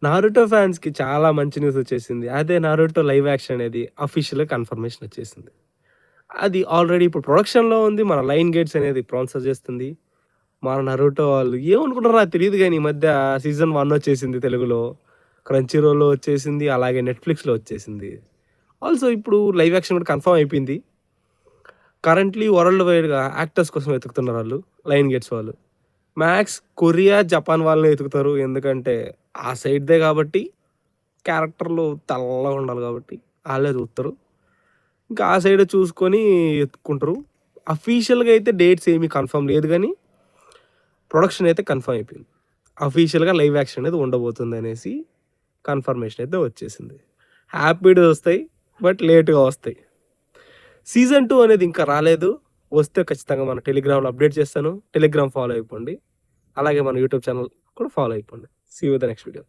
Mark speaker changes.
Speaker 1: 'Naruto' ఫ్యాన్స్‌కి చాలా మంచి న్యూస్ వచ్చేసింది. అదే 'నారుటో' లైవ్ యాక్షన్ అనేది అఫీషియల్‌గా కన్ఫర్మేషన్ వచ్చేసింది. అది ఆల్రెడీ ఇప్పుడు ప్రొడక్షన్‌లో ఉంది. మన లయన్ గేట్స్ అనేది స్పాన్సర్ చేస్తుంది. మన 'నరుటో' వాళ్ళు ఏమనుకుంటున్నారో నాకు తెలీదు గానీ, ఈ మధ్య సీజన్ 1 వచ్చేసింది తెలుగులో. క్రంచీ రోల్‌లో వచ్చేసింది. అలాగే నెట్‌ఫ్లిక్స్‌లో వచ్చేసింది. ఆల్సో ఇప్పుడు లైవ్ యాక్షన్ కూడా కన్ఫర్మ్ అయిపోయింది. కరెంట్‌లీ వరల్డ్ వైడ్‌గా యాక్టర్స్ కోసం వెతుకుతున్నారాళ్ళు 'లయన్ గేట్స్' వాళ్ళు. మ్యాక్స్ కొరియా, జపాన్ వాళ్ళని వెతుకుతారు. ఎందుకంటే ఆ సైడ్‌దే కాబట్టి క్యారెక్టర్‌లు తెల్లగా ఉండాలి కాబట్టి ఆళ్ళే చూత్తరు. ఇంకా ఆ సైడే చూసుకొని ఎతుక్కుంటరు. అఫీషియల్‌గా అయితే డేట్స్ ఏమి కన్ఫర్మ్ లేదు గానీ, ప్రొడక్షన్ అయితే కన్ఫర్మ్ అయిపోయింది. అఫీషియల్‌గా లైవ్ యాక్షన్ అనేది ఉండబోతుందనేసి కన్ఫర్మేషన్ అయితే వచ్చేసింది. హ్యాపీ డేస్ వస్తాయి. బట్ లేట్‌గా వస్తాయి. సీజన్ 2 అనేది ఇంకా రాలేదు. వస్తే ఖచ్చితంగా మన టెలిగ్రామ్‌లో అప్డేట్ చేస్తాను. టెలిగ్రామ్ ఫాలో అయిపోండి. అలాగే మన యూట్యూబ్ ఛానల్ కూడా ఫాలో అయిపోండి. See you with the next video.